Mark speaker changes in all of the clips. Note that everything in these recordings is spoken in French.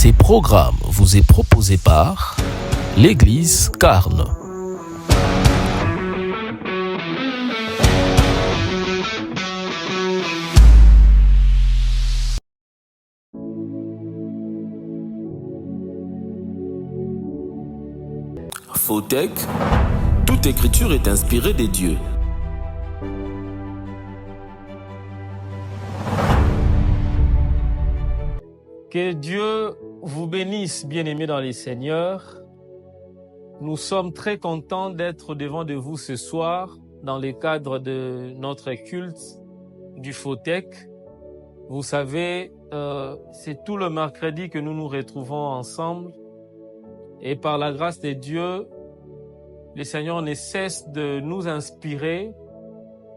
Speaker 1: Ces programmes vous est proposé par l'Église Carne. Fautech, toute écriture est inspirée des dieux.
Speaker 2: Que Dieu vous bénisse, bien-aimés dans les Seigneurs. Nous sommes très contents d'être devant de vous ce soir dans le cadre de notre culte du Fautech. Vous savez, c'est tout le mercredi que nous nous retrouvons ensemble. Et par la grâce de Dieu, le Seigneur ne cesse de nous inspirer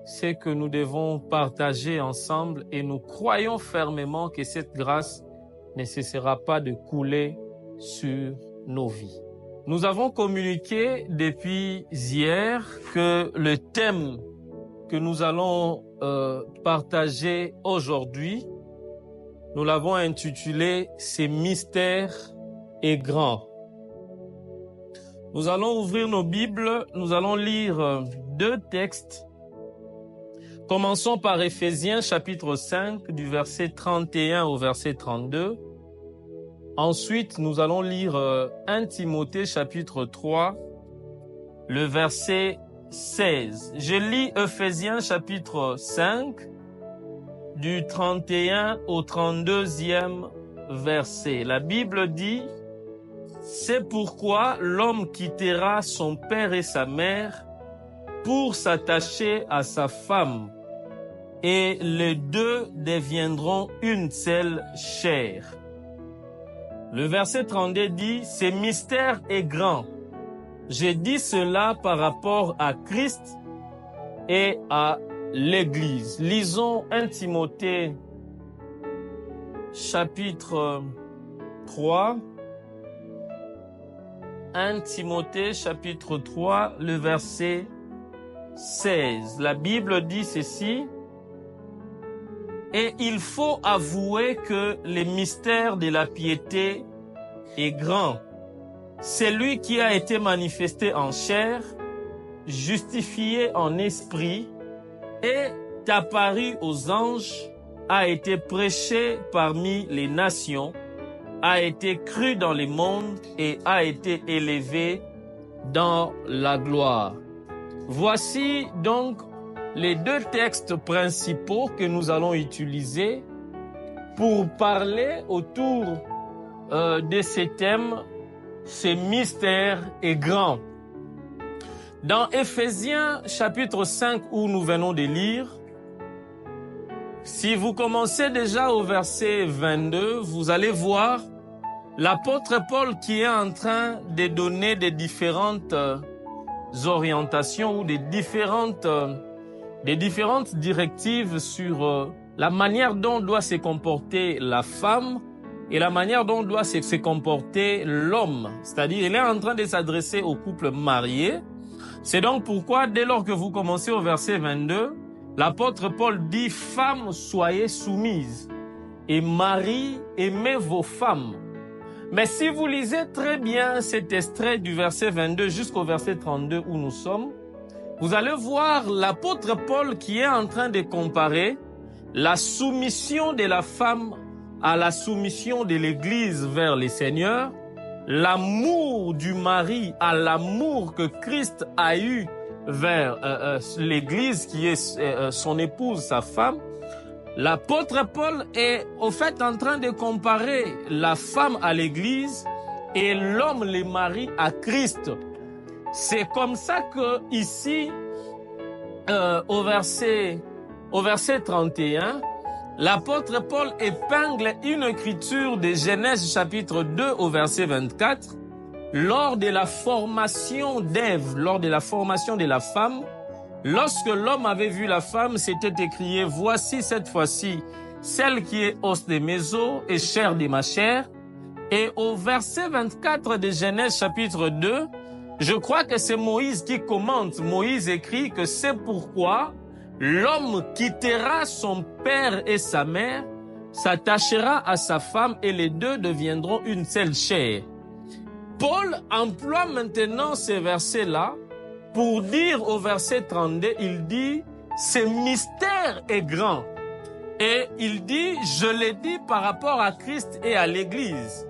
Speaker 2: ce que nous devons partager ensemble et nous croyons fermement que cette grâce ne cessera pas de couler sur nos vies. Nous avons communiqué depuis hier que le thème que nous allons partager aujourd'hui, nous l'avons intitulé « Ces mystères et grands ». Nous allons ouvrir nos Bibles, nous allons lire deux textes. Commençons par Éphésiens chapitre 5 du verset 31 au verset 32. Ensuite, nous allons lire 1 Timothée chapitre 3, le verset 16. Je lis Éphésiens chapitre 5 du 31 au 32e verset. La Bible dit: c'est pourquoi l'homme quittera son père et sa mère pour s'attacher à sa femme, et les deux deviendront une seule chair. Le verset 32 dit: ce mystère est grand. J'ai dit cela par rapport à Christ et à l'Église. Lisons 1 Timothée chapitre 3. 1 Timothée chapitre 3, le verset 16. La Bible dit ceci: et il faut avouer que le mystère de la piété est grand. Celui qui a été manifesté en chair, justifié en esprit, est apparu aux anges, a été prêché parmi les nations, a été cru dans les mondes et a été élevé dans la gloire. Voici donc les deux textes principaux que nous allons utiliser pour parler autour de ces thèmes, ces mystères et grands. Dans Éphésiens chapitre 5 où nous venons de lire, si vous commencez déjà au verset 22, vous allez voir l'apôtre Paul qui est en train de donner des différentes orientations ou des différentes directives sur la manière dont doit se comporter la femme et la manière dont doit se comporter l'homme. C'est-à-dire, il est en train de s'adresser au couple marié. C'est donc pourquoi, dès lors que vous commencez au verset 22, l'apôtre Paul dit: femmes, soyez soumises, et maris, aimez vos femmes. Mais si vous lisez très bien cet extrait du verset 22 jusqu'au verset 32 où nous sommes, vous allez voir l'apôtre Paul qui est en train de comparer la soumission de la femme à la soumission de l'Église vers le Seigneur, l'amour du mari à l'amour que Christ a eu vers l'Église qui est son épouse, sa femme. L'apôtre Paul est au fait en train de comparer la femme à l'Église et l'homme, le mari, à Christ. C'est comme ça que ici, au verset 31, l'apôtre Paul épingle une écriture de Genèse chapitre 2 au verset 24. Lors de la formation d'Ève, lors de la formation de la femme, lorsque l'homme avait vu la femme, c'était écrié: voici cette fois-ci celle qui est os de mes os et chair de ma chair. Et au verset 24 de Genèse chapitre 2, je crois que c'est Moïse qui commente. Moïse écrit que c'est pourquoi l'homme quittera son père et sa mère s'attachera à sa femme et les deux deviendront une seule chair. Paul emploie maintenant ces versets-là pour dire au verset 32, il dit « Ce mystère est grand ». Et il dit « Je l'ai dit par rapport à Christ et à l'Église ».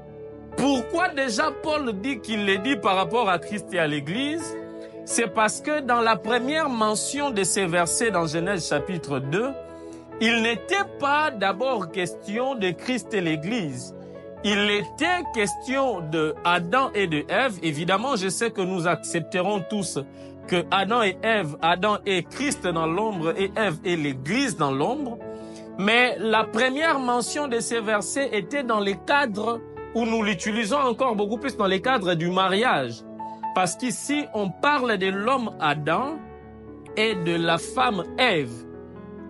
Speaker 2: Pourquoi déjà Paul dit qu'il le dit par rapport à Christ et à l'Église? C'est parce que dans la première mention de ces versets dans Genèse chapitre 2, il n'était pas d'abord question de Christ et l'Église. Il était question de Adam et de Ève. Évidemment, je sais que nous accepterons tous que Adam et Ève, Adam est Christ dans l'ombre et Ève est l'Église dans l'ombre. Mais la première mention de ces versets était dans les cadres où nous l'utilisons encore beaucoup plus dans les cadres du mariage. Parce qu'ici, on parle de l'homme Adam et de la femme Ève.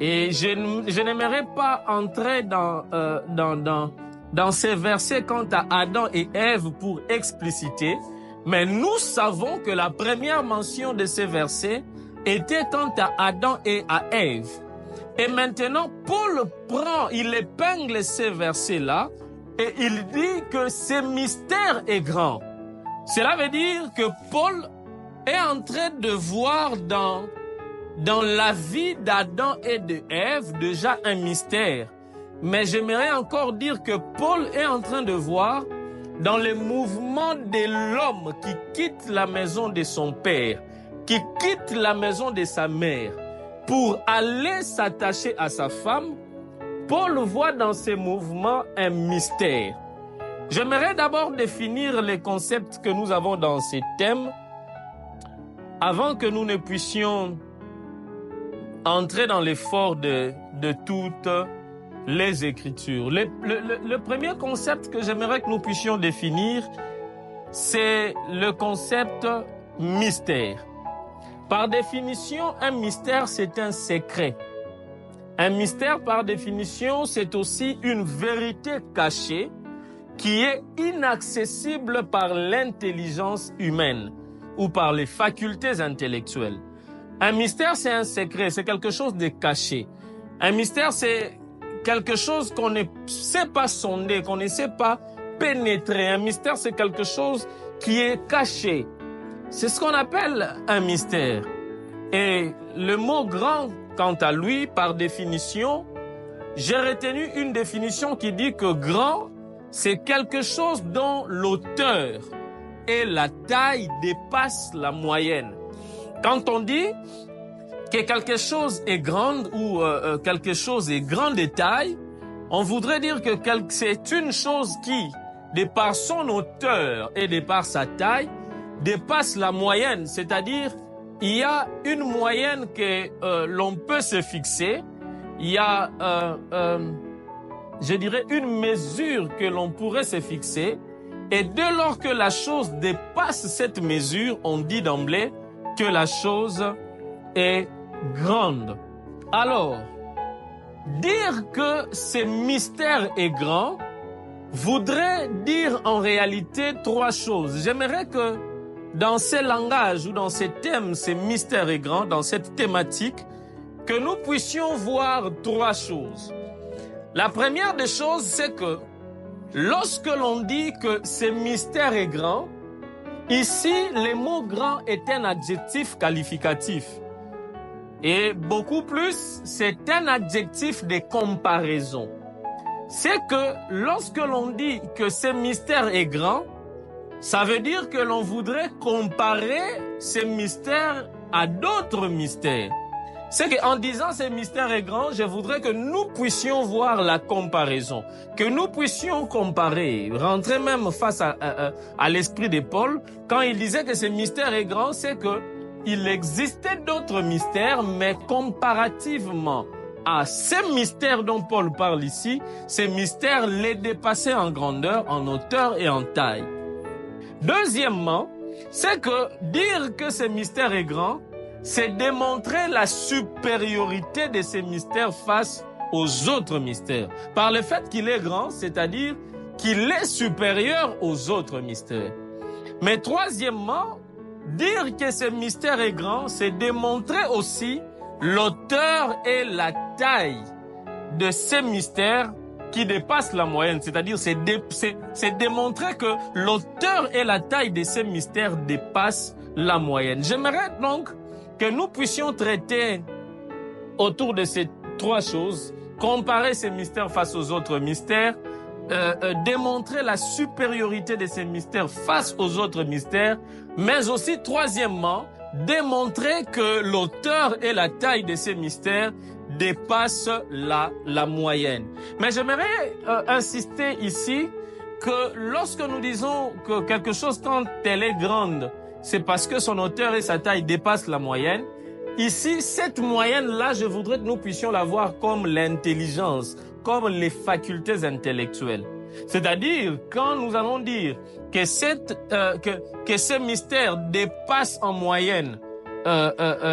Speaker 2: Et je n'aimerais pas entrer dans ces versets quant à Adam et Ève pour expliciter, mais nous savons que la première mention de ces versets était quant à Adam et à Ève. Et maintenant, Paul il épingle ces versets-là et il dit que ce mystère est grand. Cela veut dire que Paul est en train de voir dans la vie d'Adam et de Ève déjà un mystère. Mais j'aimerais encore dire que Paul est en train de voir dans le mouvement de l'homme qui quitte la maison de son père, qui quitte la maison de sa mère pour aller s'attacher à sa femme. Paul voit dans ces mouvements un mystère. J'aimerais d'abord définir les concepts que nous avons dans ces thèmes avant que nous ne puissions entrer dans l'effort de toutes les Écritures. Le premier concept que j'aimerais que nous puissions définir, c'est le concept mystère. Par définition, un mystère, c'est un secret. Un mystère, par définition, c'est aussi une vérité cachée qui est inaccessible par l'intelligence humaine ou par les facultés intellectuelles. Un mystère, c'est un secret, c'est quelque chose de caché. Un mystère, c'est quelque chose qu'on ne sait pas sonder, qu'on ne sait pas pénétrer. Un mystère, c'est quelque chose qui est caché. C'est ce qu'on appelle un mystère. Et le mot grand, quant à lui, par définition, j'ai retenu une définition qui dit que grand, c'est quelque chose dont l'auteur et la taille dépassent la moyenne. Quand on dit que quelque chose est grand ou quelque chose est grand de taille, on voudrait dire que c'est une chose qui, de par son hauteur et de par sa taille, dépasse la moyenne. C'est-à-dire, il y a une moyenne que l'on peut se fixer. Il y a, je dirais, une mesure que l'on pourrait se fixer. Et dès lors que la chose dépasse cette mesure, on dit d'emblée que la chose est grande. Alors, dire que ce mystère est grand voudrait dire en réalité trois choses. J'aimerais que dans ces langages ou dans ces thèmes, ce mystère est grand, dans cette thématique, que nous puissions voir trois choses. La première des choses, c'est que lorsque l'on dit que ce mystère est grand, ici, le mot grand est un adjectif qualificatif. Et beaucoup plus, c'est un adjectif de comparaison. C'est que lorsque l'on dit que ce mystère est grand, ça veut dire que l'on voudrait comparer ce mystère à d'autres mystères. C'est qu'en disant ce mystère est grand, je voudrais que nous puissions voir la comparaison, que nous puissions comparer, rentrer même face à l'esprit de Paul. Quand il disait que ce mystère est grand, c'est que il existait d'autres mystères, mais comparativement à ces mystères dont Paul parle ici, ces mystères les dépassaient en grandeur, en hauteur et en taille. Deuxièmement, c'est que dire que ce mystère est grand, c'est démontrer la supériorité de ces mystères face aux autres mystères. Par le fait qu'il est grand, c'est-à-dire qu'il est supérieur aux autres mystères. Mais troisièmement, dire que ce mystère est grand, c'est démontrer aussi l'auteur et la taille de ces mystères qui dépasse la moyenne, c'est-à-dire c'est démontrer que l'auteur et la taille de ces mystères dépassent la moyenne. J'aimerais donc que nous puissions traiter autour de ces trois choses, comparer ces mystères face aux autres mystères, démontrer la supériorité de ces mystères face aux autres mystères, mais aussi, troisièmement, démontrer que l'auteur et la taille de ces mystères dépassent la moyenne. Mais j'aimerais insister ici que lorsque nous disons que quelque chose, quand elle est grande, c'est parce que son auteur et sa taille dépassent la moyenne. Ici, cette moyenne-là, je voudrais que nous puissions la voir comme l'intelligence, comme les facultés intellectuelles. C'est-à-dire, quand nous allons dire que ces mystères dépassent en moyenne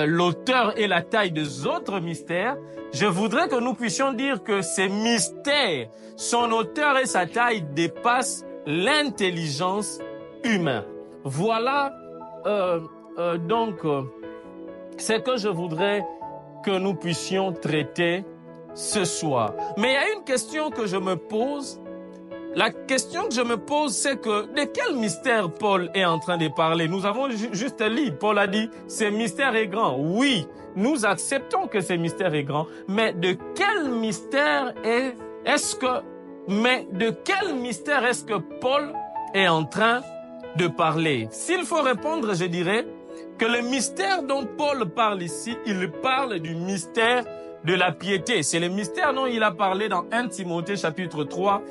Speaker 2: l'auteur et la taille des autres mystères, je voudrais que nous puissions dire que ces mystères, son auteur et sa taille dépassent l'intelligence humaine. Voilà donc ce que je voudrais que nous puissions traiter ce soir. Mais il y a une question que je me pose. La question que je me pose, c'est que de quel mystère Paul est en train de parler? Nous avons juste lu, Paul a dit, ce mystère est grand. Oui, nous acceptons que ce mystère est grand, mais de quel mystère est-ce que Paul est en train de parler? S'il faut répondre, je dirais que le mystère dont Paul parle ici, il parle du mystère de la piété. C'est le mystère dont il a parlé dans 1 Timothée chapitre 3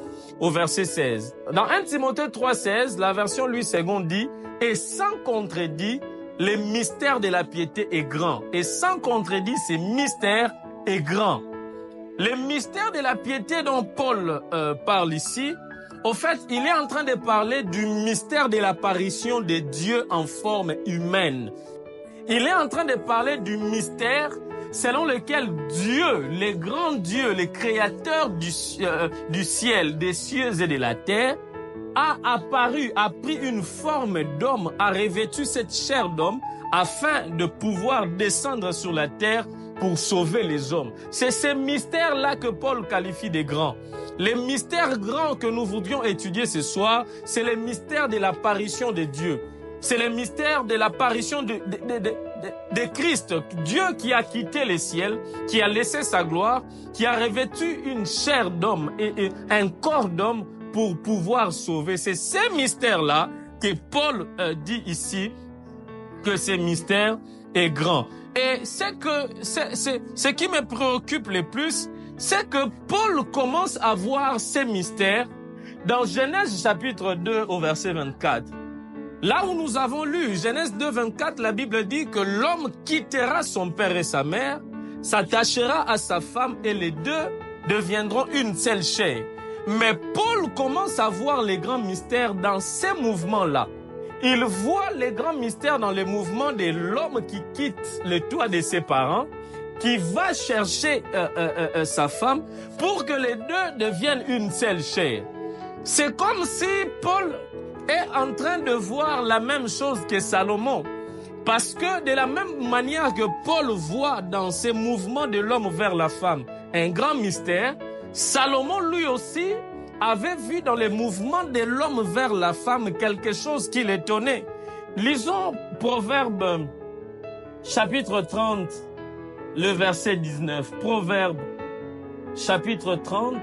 Speaker 2: au verset 16. Dans 1 Timothée 3, 16, la version Louis II dit « Et sans contredit, le mystère de la piété est grand. » Et sans contredit, ce mystère est grand. Le mystère de la piété dont Paul parle ici, au fait, il est en train de parler du mystère de l'apparition de Dieu en forme humaine. Il est en train de parler du mystère selon lequel Dieu, le grand Dieu, le créateur du ciel, des cieux et de la terre, a apparu, a pris une forme d'homme, a revêtu cette chair d'homme afin de pouvoir descendre sur la terre pour sauver les hommes. C'est ce mystère-là que Paul qualifie de grand. Les mystères grands que nous voudrions étudier ce soir, c'est le mystère de l'apparition de Dieu. C'est le mystère de l'apparition de Christ, Dieu qui a quitté le ciel, qui a laissé sa gloire, qui a revêtu une chair d'homme et un corps d'homme pour pouvoir sauver. C'est ces mystères-là que Paul dit ici que ce mystère est grand. Et ce qui me préoccupe le plus, c'est que Paul commence à voir ces mystères dans Genèse chapitre 2 au verset 24. Là où nous avons lu Genèse 2, 24, la Bible dit que l'homme quittera son père et sa mère, s'attachera à sa femme et les deux deviendront une seule chair. Mais Paul commence à voir les grands mystères dans ces mouvements-là. Il voit les grands mystères dans le mouvement de l'homme qui quitte le toit de ses parents, qui va chercher sa femme pour que les deux deviennent une seule chair. C'est comme si Paul est en train de voir la même chose que Salomon. Parce que de la même manière que Paul voit dans ces mouvements de l'homme vers la femme un grand mystère, Salomon lui aussi avait vu dans les mouvements de l'homme vers la femme quelque chose qui l'étonnait. Lisons Proverbe chapitre 30, le verset 19. Proverbe chapitre 30,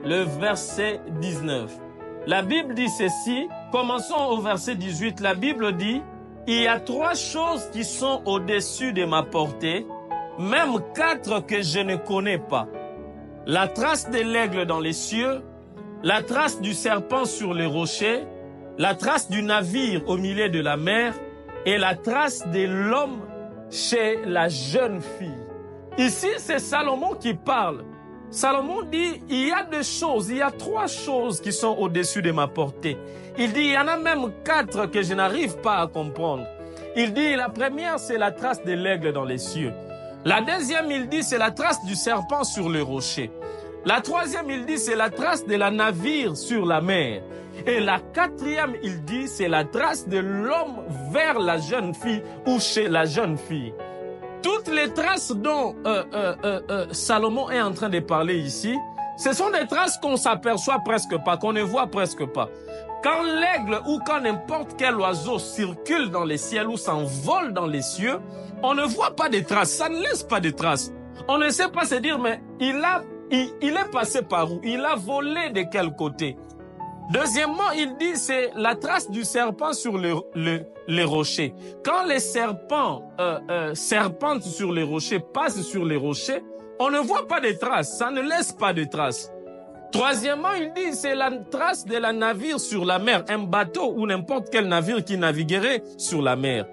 Speaker 2: le verset 19. La Bible dit ceci, commençons au verset 18, la Bible dit « Il y a 3 choses qui sont au-dessus de ma portée, même 4 que je ne connais pas. La trace de l'aigle dans les cieux, la trace du serpent sur les rochers, la trace du navire au milieu de la mer et la trace de l'homme chez la jeune fille. » Ici, c'est Salomon qui parle. Salomon dit, il y a 3 choses qui sont au-dessus de ma portée. Il dit, il y en a même 4 que je n'arrive pas à comprendre. Il dit, la première, c'est la trace de l'aigle dans les cieux. La deuxième, il dit, c'est la trace du serpent sur le rocher. La troisième, il dit, c'est la trace de la navire sur la mer. Et la quatrième, il dit, c'est la trace de l'homme vers la jeune fille ou chez la jeune fille. Toutes les traces dont Salomon est en train de parler ici, Ce sont des traces qu'on s'aperçoit presque pas, qu'on ne voit presque pas. Quand l'aigle ou quand n'importe quel oiseau circule dans les ciels ou s'envole dans les cieux, on ne voit pas de traces, ça ne laisse pas de traces. On ne sait pas se dire, mais il est passé par où? Il a volé de quel côté? Deuxièmement, il dit c'est la trace du serpent sur les rochers. Quand les serpents serpentent sur les rochers, passent sur les rochers, on ne voit pas de traces, ça ne laisse pas de traces. Troisièmement, il dit c'est la trace de la navire sur la mer, un bateau ou n'importe quel navire qui naviguerait sur la mer.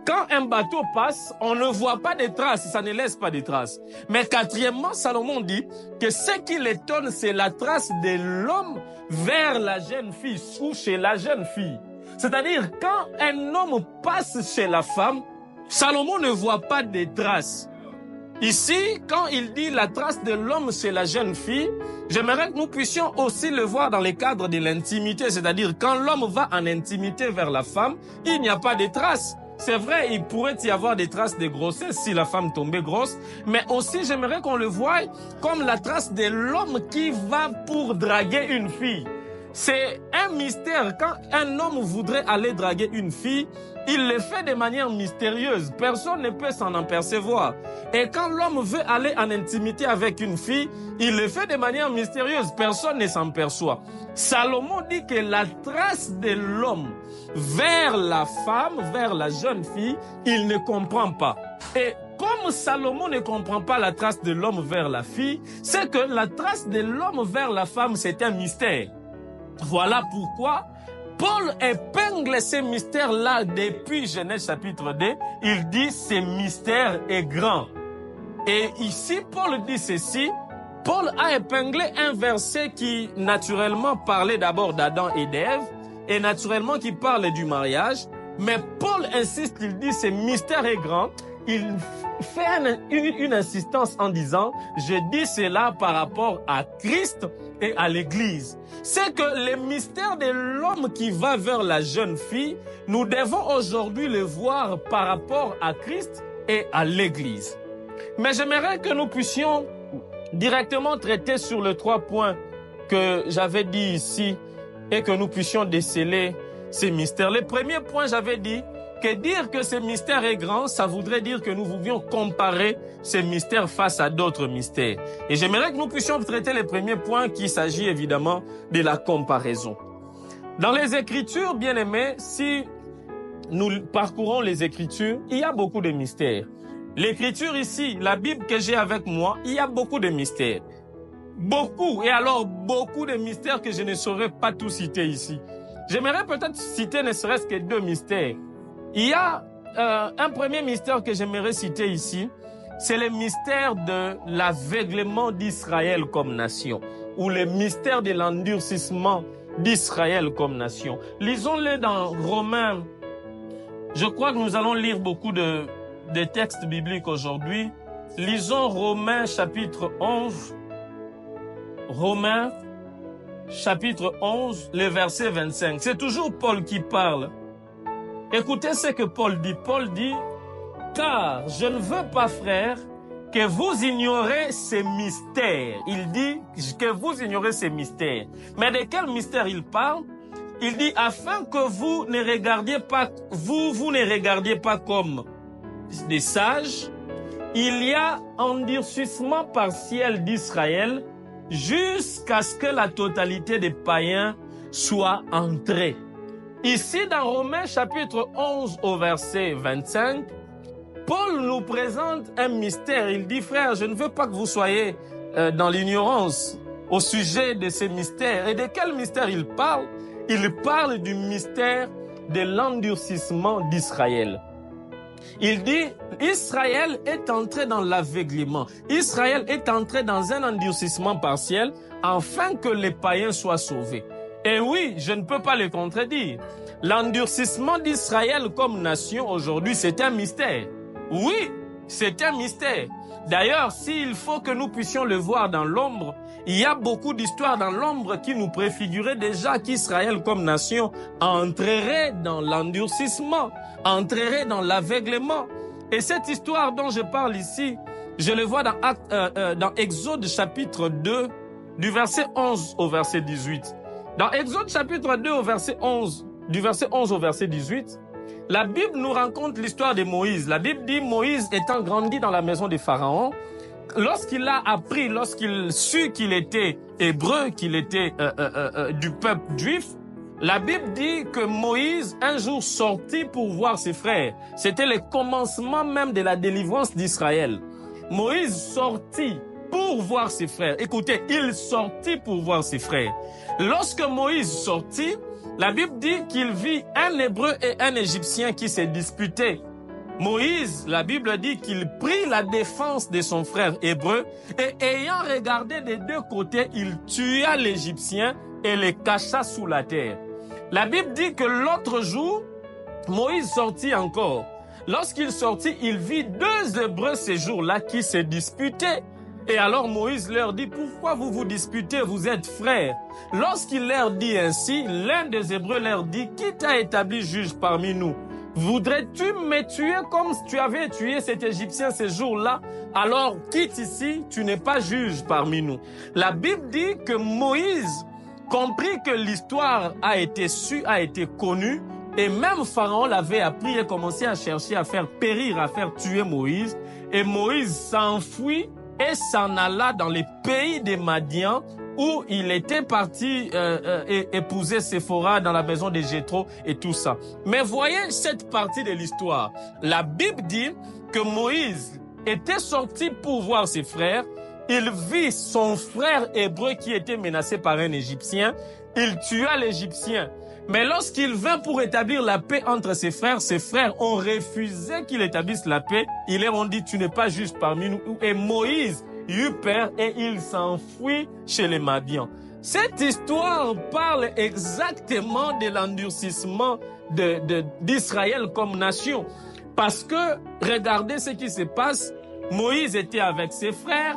Speaker 2: Quand un bateau passe, on ne voit pas de traces, ça ne laisse pas de traces. Mais quatrièmement, Salomon dit que ce qui l'étonne, c'est la trace de l'homme vers la jeune fille ou chez la jeune fille. C'est-à-dire, quand un homme passe chez la femme, Salomon ne voit pas de traces. Ici, quand il dit la trace de l'homme chez la jeune fille, j'aimerais que nous puissions aussi le voir dans le cadre de l'intimité. C'est-à-dire, quand l'homme va en intimité vers la femme, il n'y a pas de traces. C'est vrai, il pourrait y avoir des traces de grossesse si la femme tombait grosse, mais aussi j'aimerais qu'on le voie comme la trace de l'homme qui va pour draguer une fille. C'est un mystère. Quand un homme voudrait aller draguer une fille, il le fait de manière mystérieuse. Personne ne peut s'en apercevoir. Et quand l'homme veut aller en intimité avec une fille, il le fait de manière mystérieuse. Personne ne s'en perçoit. Salomon dit que la trace de l'homme vers la femme, vers la jeune fille, il ne comprend pas. Et comme Salomon ne comprend pas la trace de l'homme vers la fille, c'est que la trace de l'homme vers la femme, c'est un mystère. Voilà pourquoi Paul épingle ces mystères-là depuis Genèse chapitre 2. Il dit ce mystère est grand. Et ici, Paul dit ceci. Paul a épinglé un verset qui naturellement parlait d'abord d'Adam et d'Ève et naturellement qui parle du mariage. Mais Paul insiste, il dit ce mystère est grand. Il fait une insistance en disant, je dis cela par rapport à Christ et à l'Église. C'est que le mystère de l'homme qui va vers la jeune fille, nous devons aujourd'hui le voir par rapport à Christ et à l'Église. Mais j'aimerais que nous puissions directement traiter sur les 3 points que j'avais dit ici et que nous puissions déceler ces mystères. Le premier point, j'avais dit que dire que ce mystère est grand, ça voudrait dire que nous pouvions comparer ces mystères face à d'autres mystères. Et j'aimerais que nous puissions traiter le premier point qui s'agit évidemment de la comparaison. Dans les Écritures, bien aimés, si nous parcourons les Écritures, il y a beaucoup de mystères. L'Écriture ici, la Bible que j'ai avec moi, il y a beaucoup de mystères. Beaucoup, et alors beaucoup de mystères que je ne saurais pas tous citer ici. J'aimerais peut-être citer ne serait-ce que 2 mystères. Il y a un premier mystère que j'aimerais citer ici, c'est le mystère de l'aveuglement d'Israël comme nation, ou le mystère de l'endurcissement d'Israël comme nation. Lisons-le dans Romains. Je crois que nous allons lire beaucoup de textes bibliques aujourd'hui. Lisons Romains chapitre 11. Romains chapitre 11, le verset 25. C'est toujours Paul qui parle. Écoutez ce que Paul dit. Paul dit, « Car je ne veux pas, frères, que vous ignorez ces mystères. » Il dit que vous ignorez ces mystères. Mais de quel mystère il parle? Il dit, « Afin que vous ne regardiez pas, vous ne regardiez pas comme des sages, il y a endurcissement partiel d'Israël jusqu'à ce que la totalité des païens soit entrée. » Ici, dans Romains chapitre 11 au verset 25, Paul nous présente un mystère. Il dit, frère, je ne veux pas que vous soyez dans l'ignorance au sujet de ces mystères. Et de quel mystère il parle? Il parle du mystère de l'endurcissement d'Israël. Il dit, Israël est entré dans l'aveuglement. Israël est entré dans un endurcissement partiel afin que les païens soient sauvés. Et oui, je ne peux pas le contredire. L'endurcissement d'Israël comme nation aujourd'hui, c'est un mystère. Oui, c'est un mystère. D'ailleurs, s'il faut que nous puissions le voir dans l'ombre, il y a beaucoup d'histoires dans l'ombre qui nous préfiguraient déjà qu'Israël comme nation entrerait dans l'endurcissement, entrerait dans l'aveuglement. Et cette histoire dont je parle ici, je le vois dans Exode chapitre 2, du verset 11 au verset 18. Dans Exode chapitre 2 au verset 11, du verset 11 au verset 18, la Bible nous raconte l'histoire de Moïse. La Bible dit Moïse étant grandi dans la maison des pharaons, lorsqu'il a appris, lorsqu'il sut qu'il était hébreu, qu'il était du peuple juif, la Bible dit que Moïse un jour sortit pour voir ses frères. C'était le commencement même de la délivrance d'Israël. Moïse sortit pour voir ses frères. Écoutez, il sortit pour voir ses frères. Lorsque Moïse sortit, la Bible dit qu'il vit un Hébreu et un Égyptien qui se disputaient. Moïse, la Bible dit qu'il prit la défense de son frère hébreu et ayant regardé des deux côtés, il tua l'Égyptien et le cacha sous la terre. La Bible dit que l'autre jour, Moïse sortit encore. Lorsqu'il sortit, il vit deux Hébreux ces jours-là qui se disputaient. Et alors Moïse leur dit, pourquoi vous vous disputez, vous êtes frères? Lorsqu'il leur dit ainsi, l'un des Hébreux leur dit, qui t'a établi juge parmi nous? Voudrais-tu me tuer comme tu avais tué cet Égyptien ces jours-là? Alors quitte ici, tu n'es pas juge parmi nous. La Bible dit que Moïse comprit que l'histoire a été sue, a été connue, et même Pharaon l'avait appris et commençait à chercher à faire périr, à faire tuer Moïse. Et Moïse s'enfuit et s'en alla dans les pays des Madians où il était parti épouser Séphora dans la maison de Jéthro et tout ça. Mais voyez cette partie de l'histoire. La Bible dit que Moïse était sorti pour voir ses frères. Il vit son frère hébreu qui était menacé par un Égyptien. Il tua l'Égyptien. Mais lorsqu'il vint pour établir la paix entre ses frères ont refusé qu'il établisse la paix. Ils leur ont dit, tu n'es pas juste parmi nous. Et Moïse eut peur et il s'enfuit chez les Madians. Cette histoire parle exactement de l'endurcissement d'Israël comme nation. Parce que, regardez ce qui se passe. Moïse était avec ses frères.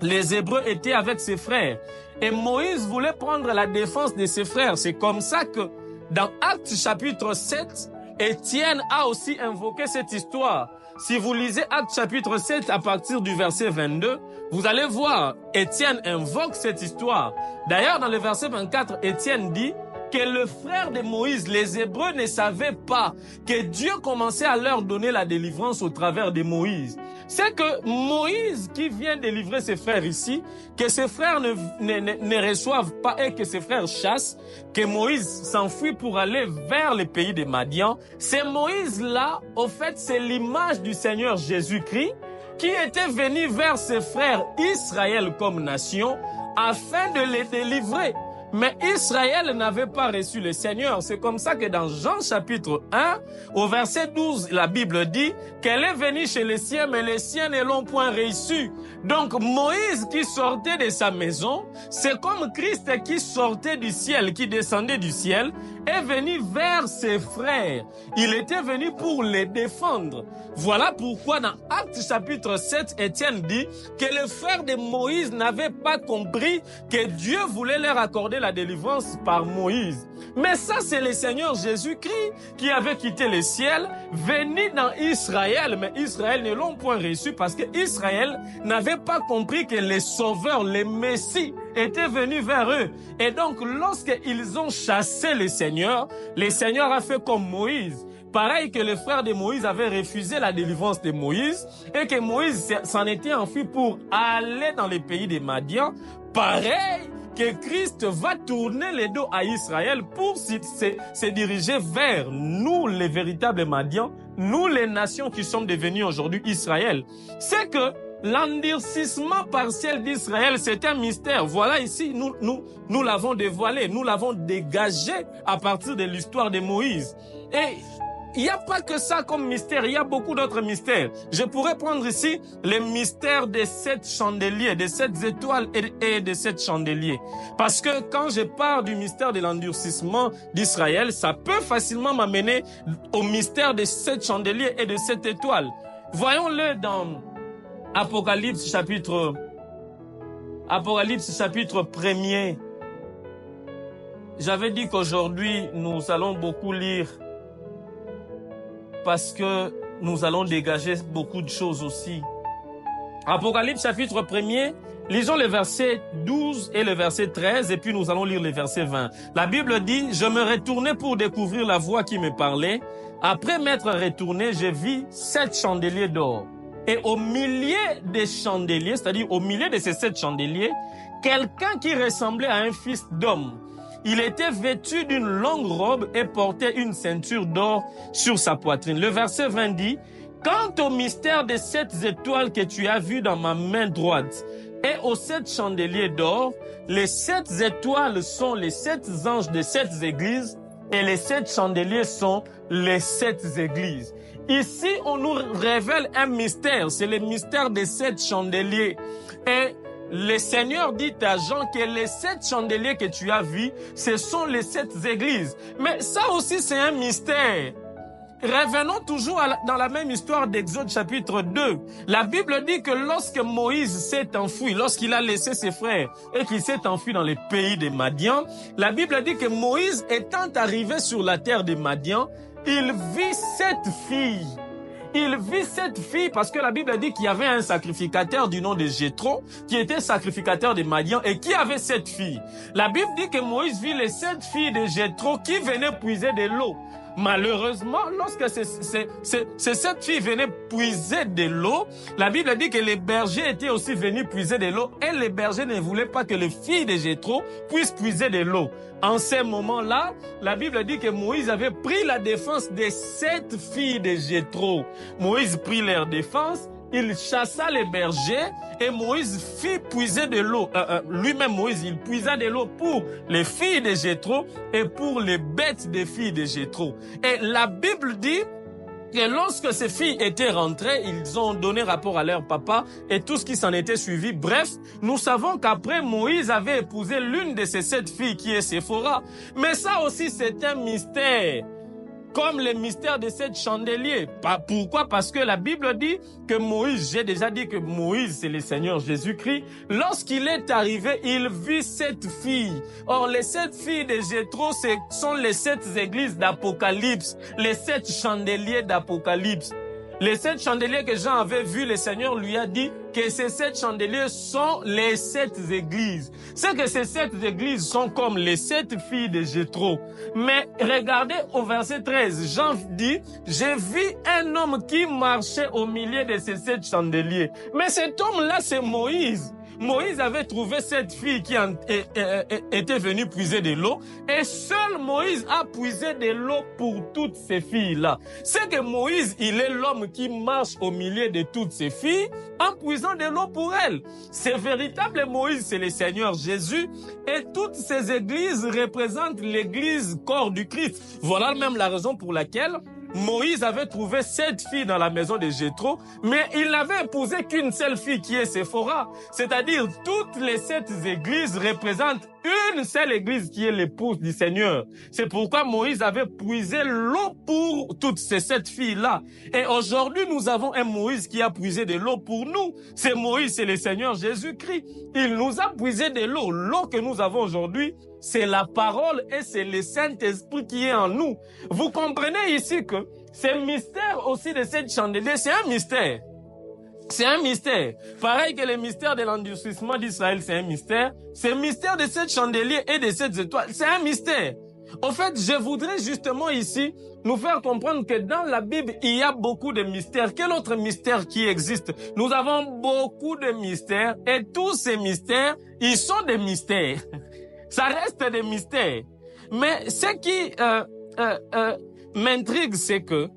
Speaker 2: Les Hébreux étaient avec ses frères. Et Moïse voulait prendre la défense de ses frères. C'est comme ça que dans Actes chapitre 7, Étienne a aussi invoqué cette histoire. Si vous lisez Actes chapitre 7 à partir du verset 22, vous allez voir, Étienne invoque cette histoire. D'ailleurs, dans le verset 24, Étienne dit que le frère de Moïse, les Hébreux ne savaient pas que Dieu commençait à leur donner la délivrance au travers de Moïse. C'est que Moïse qui vient délivrer ses frères ici, que ses frères ne reçoivent pas et que ses frères chassent, que Moïse s'enfuit pour aller vers les pays des Madians. C'est Moïse-là, au fait, c'est l'image du Seigneur Jésus-Christ qui était venu vers ses frères Israël comme nation afin de les délivrer. Mais Israël n'avait pas reçu le Seigneur. C'est comme ça que dans Jean chapitre 1, au verset 12, la Bible dit qu'elle est venue chez les siens, mais les siens ne l'ont point reçue. Donc Moïse qui sortait de sa maison, c'est comme Christ qui sortait du ciel, qui descendait du ciel, est venu vers ses frères. Il était venu pour les défendre. Voilà pourquoi dans Actes chapitre 7, Étienne dit que les frères de Moïse n'avaient pas compris que Dieu voulait leur accorder la délivrance par Moïse. Mais ça, c'est le Seigneur Jésus-Christ qui avait quitté le ciel, venu dans Israël. Mais Israël ne l'ont point reçu parce que Israël n'avait pas compris que les sauveurs, les messies, étaient venus vers eux. Et donc, lorsqu'ils ont chassé le Seigneur a fait comme Moïse. Pareil que les frères de Moïse avaient refusé la délivrance de Moïse et que Moïse s'en était enfui pour aller dans les pays des Madians. Pareil que Christ va tourner le dos à Israël pour se diriger vers nous, les véritables Madians, nous, les nations qui sommes devenues aujourd'hui Israël. C'est que l'endurcissement partiel d'Israël, c'est un mystère. Voilà ici, nous l'avons dévoilé, nous l'avons dégagé à partir de l'histoire de Moïse. Et il n'y a pas que ça comme mystère, il y a beaucoup d'autres mystères. Je pourrais prendre ici les mystères des 7 chandeliers, des 7 étoiles et des 7 chandeliers. Parce que quand je parle du mystère de l'endurcissement d'Israël, ça peut facilement m'amener au mystère des 7 chandeliers et des 7 étoiles. Voyons-le dans Apocalypse chapitre 1er. J'avais dit qu'aujourd'hui, nous allons beaucoup lire parce que nous allons dégager beaucoup de choses aussi. Apocalypse chapitre 1er, Lisons les versets 12 et le verset 13 et puis nous allons lire les versets 20. La Bible dit, « Je me retournai pour découvrir la voix qui me parlait. Après m'être retourné, je vis 7 chandeliers d'or. Et au milieu des chandeliers, c'est-à-dire au milieu de ces 7 chandeliers, quelqu'un qui ressemblait à un fils d'homme. Il était vêtu d'une longue robe et portait une ceinture d'or sur sa poitrine. » Le verset 20 dit, « Quant au mystère des 7 étoiles que tu as vues dans ma main droite et aux 7 chandeliers d'or, les 7 étoiles sont les 7 anges des 7 églises et les 7 chandeliers sont les 7 églises. » Ici, on nous révèle un mystère, c'est le mystère des 7 chandeliers. Et le Seigneur dit à Jean que les 7 chandeliers que tu as vus, ce sont les 7 églises. Mais ça aussi, c'est un mystère. Revenons toujours dans la même histoire d'Exode chapitre 2. La Bible dit que lorsque Moïse s'est enfui, lorsqu'il a laissé ses frères et qu'il s'est enfui dans les pays des Madian, la Bible dit que Moïse étant arrivé sur la terre des Madian, il vit 7 filles. Il vit 7 filles parce que la Bible dit qu'il y avait un sacrificateur du nom de Jéthro qui était sacrificateur des Madian et qui avait 7 filles. La Bible dit que Moïse vit les 7 filles de Jéthro qui venaient puiser de l'eau. Malheureusement, lorsque ces 7 filles venaient puiser de l'eau, la Bible dit que les bergers étaient aussi venus puiser de l'eau et les bergers ne voulaient pas que les filles de Jéthro puissent puiser de l'eau. En ces moments-là, la Bible dit que Moïse avait pris la défense des 7 filles de Jéthro. Moïse prit leur défense, il chassa les bergers et Moïse fit puiser de l'eau. Lui-même, Moïse, il puisa de l'eau pour les filles de Jéthro et pour les bêtes des filles de Jéthro. Et la Bible dit que lorsque ces filles étaient rentrées, ils ont donné rapport à leur papa et tout ce qui s'en était suivi. Bref, nous savons qu'après, Moïse avait épousé l'une de ces 7 filles qui est Séphora. Mais ça aussi, c'est un mystère. Comme le mystère de 7 chandeliers. Pourquoi? Parce que la Bible dit que Moïse, j'ai déjà dit que Moïse, c'est le Seigneur Jésus-Christ. Lorsqu'il est arrivé, il vit 7 filles. Or, les 7 filles de Jéthro, ce sont les 7 églises d'Apocalypse, les 7 chandeliers d'Apocalypse. Les 7 chandeliers que Jean avait vus, le Seigneur lui a dit que ces 7 chandeliers sont les 7 églises. C'est que ces 7 églises sont comme les 7 filles de Jéthro. Mais regardez au verset 13, Jean dit, « J'ai vu un homme qui marchait au milieu de ces 7 chandeliers. » Mais cet homme-là, c'est Moïse. Moïse avait trouvé cette fille qui était venue puiser de l'eau et seul Moïse a puisé de l'eau pour toutes ces filles-là. C'est que Moïse, il est l'homme qui marche au milieu de toutes ces filles en puisant de l'eau pour elles. Ce véritable Moïse, c'est le Seigneur Jésus et toutes ces églises représentent l'église corps du Christ. Voilà même la raison pour laquelle Moïse avait trouvé 7 filles dans la maison de Jéthro, mais il n'avait épousé qu'une seule fille qui est Séphora. C'est-à-dire, toutes les 7 églises représentent une seule église qui est l'épouse du Seigneur. C'est pourquoi Moïse avait puisé l'eau pour toutes ces 7 filles-là. Et aujourd'hui, nous avons un Moïse qui a puisé de l'eau pour nous. C'est Moïse, c'est le Seigneur Jésus-Christ. Il nous a puisé de l'eau. L'eau que nous avons aujourd'hui, c'est la parole et c'est le Saint-Esprit qui est en nous. Vous comprenez ici que ce mystère aussi de cette chandelier, c'est un mystère. C'est un mystère. Pareil que le mystère de l'endurcissement d'Israël, c'est un mystère. Ce mystère de cette chandelier et de cette étoile, c'est un mystère. En fait, je voudrais justement ici nous faire comprendre que dans la Bible, il y a beaucoup de mystères. Quel autre mystère qui existe? Nous avons beaucoup de mystères et tous ces mystères, ils sont des mystères. Ça reste des mystères. Mais ce qui m'intrigue, c'est que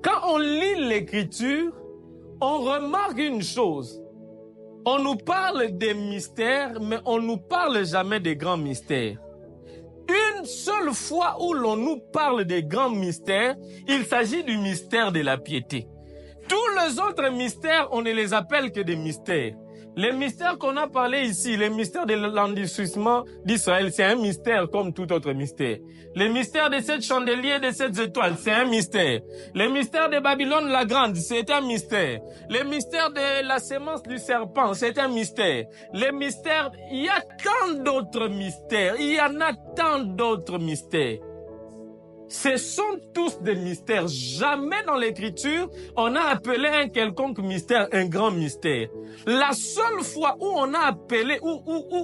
Speaker 2: quand on lit l'Écriture, on remarque une chose. On nous parle des mystères, mais on nous parle jamais des grands mystères. Une seule fois où l'on nous parle des grands mystères, il s'agit du mystère de la piété. Tous les autres mystères, on ne les appelle que des mystères. Les mystères qu'on a parlé ici, les mystères de l'endurcissement d'Israël, c'est un mystère comme tout autre mystère. Les mystères de 7 chandeliers, de 7 étoiles, c'est un mystère. Les mystères de Babylone la Grande, c'est un mystère. Les mystères de la sémence du serpent, c'est un mystère. Les mystères, il y a tant d'autres mystères. Il y en a tant d'autres mystères. Ce sont tous des mystères. Jamais dans l'Écriture, on a appelé un quelconque mystère un grand mystère. La seule fois où on a appelé, où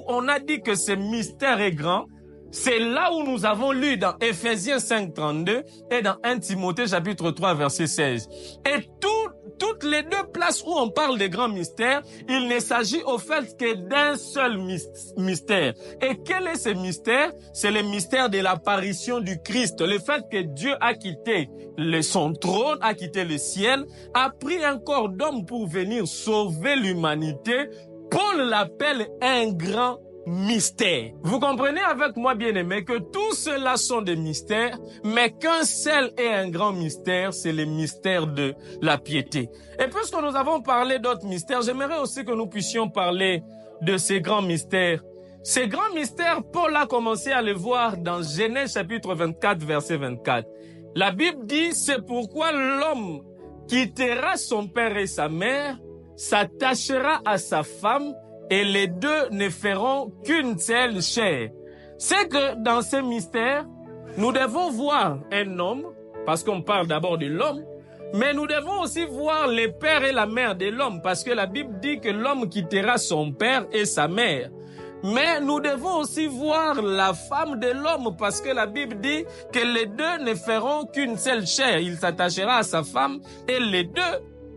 Speaker 2: on a dit que ce mystère est grand, c'est là où nous avons lu dans Ephésiens 5:32 et dans 1 Timothée chapitre 3 verset 16. Et toutes les deux places où on parle des grands mystères, il ne s'agit au fait que d'un seul mystère. Et quel est ce mystère? C'est le mystère de l'apparition du Christ. Le fait que Dieu a quitté son trône, a quitté le ciel, a pris un corps d'homme pour venir sauver l'humanité. Paul l'appelle un grand mystère. Vous comprenez avec moi, bien-aimés, que tout cela sont des mystères, mais qu'un seul est un grand mystère, c'est le mystère de la piété. Et puisque nous avons parlé d'autres mystères, j'aimerais aussi que nous puissions parler de ces grands mystères. Ces grands mystères, Paul a commencé à les voir dans Genèse chapitre 24, verset 24. La Bible dit, c'est pourquoi l'homme quittera son père et sa mère, s'attachera à sa femme, et les deux ne feront qu'une seule chair. C'est que dans ces mystères, nous devons voir un homme, parce qu'on parle d'abord de l'homme, mais nous devons aussi voir les pères et la mère de l'homme, parce que la Bible dit que l'homme quittera son père et sa mère. Mais nous devons aussi voir la femme de l'homme, parce que la Bible dit que les deux ne feront qu'une seule chair. Il s'attachera à sa femme et les deux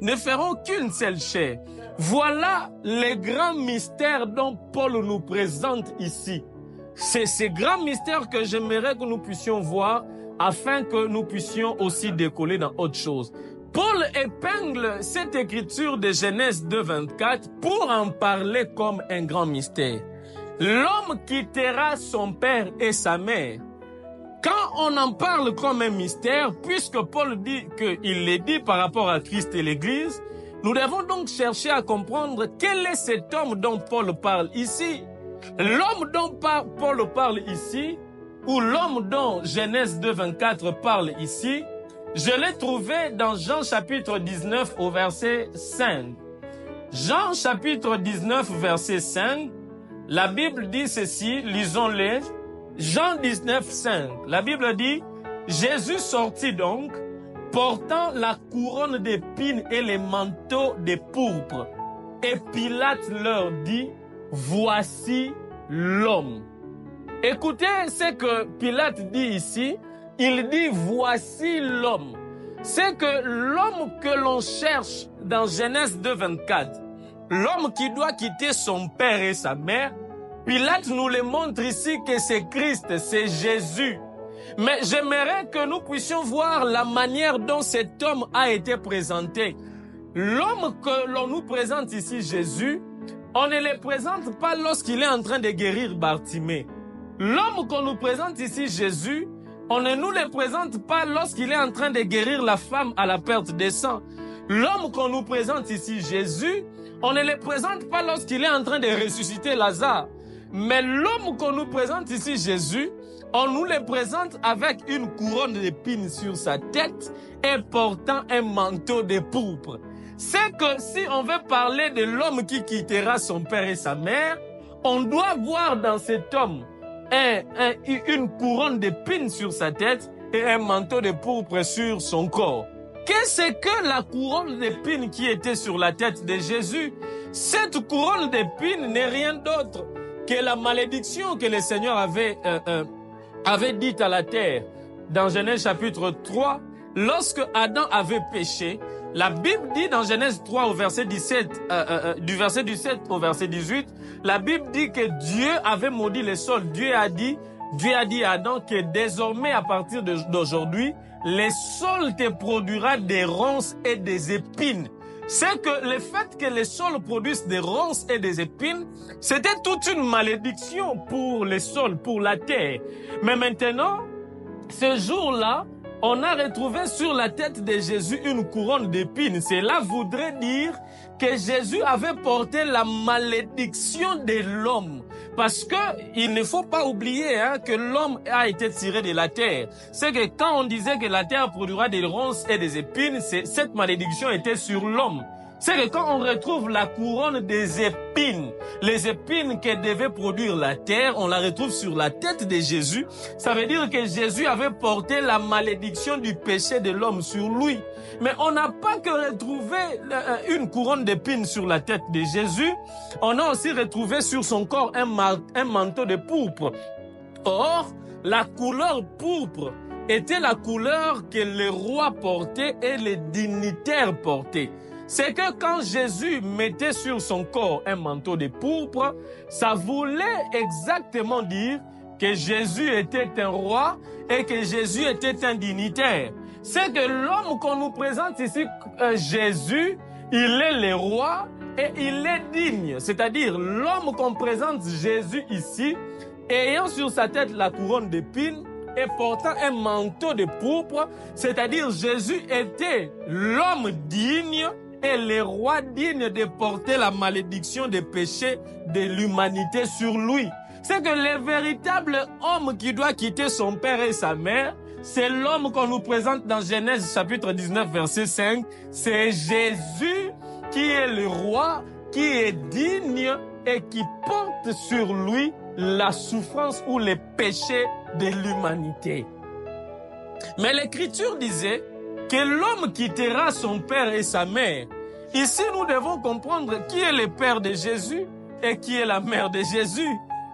Speaker 2: ne feront qu'une seule chair. Voilà les grands mystères dont Paul nous présente ici. C'est ces grands mystères que j'aimerais que nous puissions voir afin que nous puissions aussi décoller dans autre chose. Paul épingle cette écriture de Genèse 2:24 pour en parler comme un grand mystère. L'homme quittera son père et sa mère. Quand on en parle comme un mystère, puisque Paul dit qu'il le dit par rapport à Christ et l'Église, nous devons donc chercher à comprendre quel est cet homme dont Paul parle ici. L'homme dont Paul parle ici, ou l'homme dont Genèse 2:24 parle ici, je l'ai trouvé dans Jean chapitre 19 au verset 5. Jean chapitre 19 verset 5, la Bible dit ceci, lisons-le. Jean 19, 5, la Bible dit, Jésus sortit donc, portant la couronne d'épines et les manteaux de pourpre. Et Pilate leur dit, voici l'homme. Écoutez ce que Pilate dit ici. Il dit, voici l'homme. C'est que l'homme que l'on cherche dans Genèse 2:24, l'homme qui doit quitter son père et sa mère, Pilate nous le montre ici que c'est Christ, c'est Jésus. Mais j'aimerais que nous puissions voir la manière dont cet homme a été présenté. L'homme que l'on nous présente ici, Jésus, on ne le présente pas lorsqu'il est en train de guérir Bartimée. L'homme qu'on nous présente ici, Jésus, on ne nous le présente pas lorsqu'il est en train de guérir la femme à la perte de sang. L'homme qu'on nous présente ici, Jésus, on ne le présente pas lorsqu'il est en train de ressusciter Lazare. Mais l'homme qu'on nous présente ici, Jésus, on nous le présente avec une couronne d'épines sur sa tête et portant un manteau de pourpre. C'est que si on veut parler de l'homme qui quittera son père et sa mère, on doit voir dans cet homme une couronne d'épines sur sa tête et un manteau de pourpre sur son corps. Qu'est-ce que la couronne d'épines qui était sur la tête de Jésus? Cette couronne d'épines n'est rien d'autre que la malédiction que le Seigneur avait dite à la terre dans Genèse chapitre 3, lorsque Adam avait péché. La Bible dit dans Genèse 3 au verset 17, du verset 17 au verset 18, la Bible dit que Dieu avait maudit le sol. Dieu a dit à Adam que désormais, à partir d'aujourd'hui, le sol te produira des ronces et des épines. C'est que le fait que le sol produise des ronces et des épines, c'était toute une malédiction pour le sol, pour la terre. Mais maintenant, ce jour-là, on a retrouvé sur la tête de Jésus une couronne d'épines. Cela voudrait dire que Jésus avait porté la malédiction de l'homme. Parce que il ne faut pas oublier que l'homme a été tiré de la terre. C'est que quand on disait que la terre produira des ronces et des épines, cette malédiction était sur l'homme. c'est que quand on retrouve la couronne des épines, les épines que devait produire la terre, on la retrouve sur la tête de Jésus. Ça veut dire que Jésus avait porté la malédiction du péché de l'homme sur lui. Mais on n'a pas que retrouvé une couronne d'épines sur la tête de Jésus, on a aussi retrouvé sur son corps un manteau de pourpre. Or, la couleur pourpre était la couleur que les rois portaient et les dignitaires portaient. C'est que quand Jésus mettait sur son corps un manteau de pourpre, ça voulait exactement dire que Jésus était un roi et que Jésus était un dignitaire. C'est que l'homme qu'on nous présente ici, Jésus, il est le roi et il est digne. C'est-à-dire l'homme qu'on présente Jésus ici, ayant sur sa tête la couronne d'épines et portant un manteau de pourpre, c'est-à-dire Jésus était l'homme digne et le roi digne de porter la malédiction des péchés de l'humanité sur lui. C'est que le véritable homme qui doit quitter son père et sa mère, c'est l'homme qu'on nous présente dans Genèse chapitre 19 verset 5. C'est Jésus qui est le roi, qui est digne et qui porte sur lui la souffrance ou les péchés de l'humanité. Mais l'Écriture disait que l'homme quittera son père et sa mère. Ici, nous devons comprendre qui est le père de Jésus et qui est la mère de Jésus.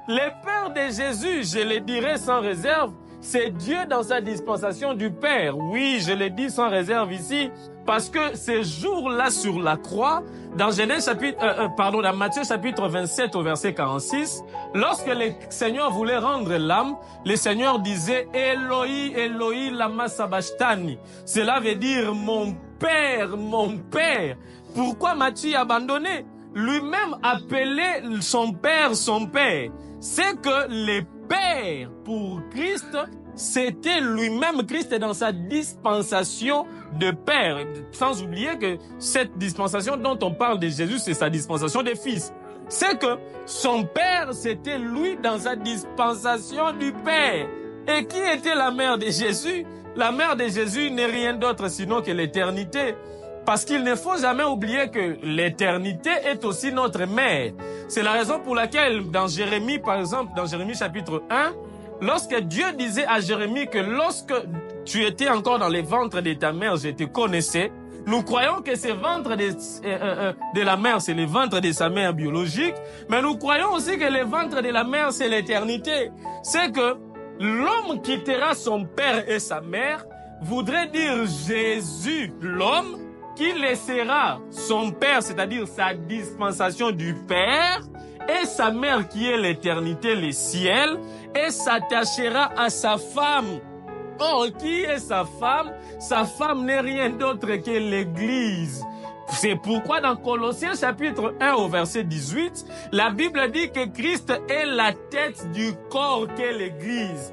Speaker 2: Le père de Jésus, je le dirai sans réserve, c'est Dieu dans sa dispensation du Père. Oui, je le dis sans réserve ici, parce que ces jours-là sur la croix, dans dans Matthieu chapitre 27 au verset 46, lorsque le Seigneur voulait rendre l'âme, le Seigneur disait Eloi, Eloi, lama sabachthani. Cela veut dire mon Père, mon Père. Pourquoi m'as-tu abandonné? Lui-même appelait son Père son Père. C'est que le Père pour Christ, c'était lui-même Christ dans sa dispensation de Père. Sans oublier que cette dispensation dont on parle de Jésus, c'est sa dispensation de Fils. C'est que son Père, c'était lui dans sa dispensation du Père. Et qui était la mère de Jésus? La mère de Jésus n'est rien d'autre sinon que l'éternité. Parce qu'il ne faut jamais oublier que l'éternité est aussi notre mère. C'est la raison pour laquelle dans Jérémie, par exemple, dans Jérémie chapitre 1, lorsque Dieu disait à Jérémie que lorsque tu étais encore dans les ventres de ta mère, je te connaissais, nous croyons que ce ventre de la mère, c'est le ventre de sa mère biologique, mais nous croyons aussi que le ventre de la mère, c'est l'éternité. C'est que l'homme quittera son père et sa mère, voudrait dire Jésus, l'homme, qui laissera son père, c'est-à-dire sa dispensation du Père, et sa mère qui est l'éternité, le ciel, et s'attachera à sa femme. Or, qui est sa femme? Sa femme n'est rien d'autre que l'Église. C'est pourquoi dans Colossiens chapitre 1 au verset 18, la Bible dit que Christ est la tête du corps qu'est l'Église.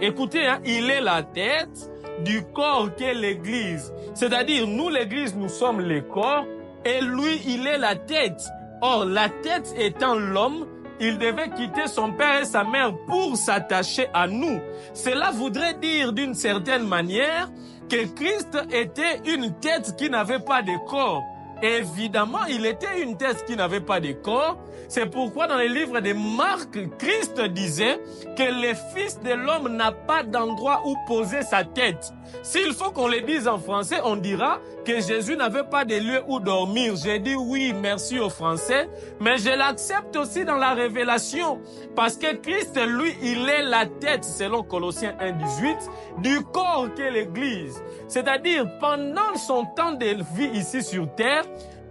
Speaker 2: Écoutez, il est la tête du corps qu'est l'Église. C'est-à-dire, nous, l'Église, nous sommes le corps et lui, il est la tête. Or, la tête étant l'homme, il devait quitter son père et sa mère pour s'attacher à nous. Cela voudrait dire d'une certaine manière que Christ était une tête qui n'avait pas de corps. Évidemment, il était une tête qui n'avait pas de corps. C'est pourquoi dans les livres de Marc, Christ disait que le Fils de l'homme n'a pas d'endroit où poser sa tête. S'il faut qu'on le dise en français, on dira que Jésus n'avait pas de lieu où dormir. J'ai dit oui, merci aux Français, mais je l'accepte aussi dans la révélation. Parce que Christ, lui, il est la tête, selon Colossiens 1,18, du corps qu'est l'Église. C'est-à-dire, pendant son temps de vie ici sur terre,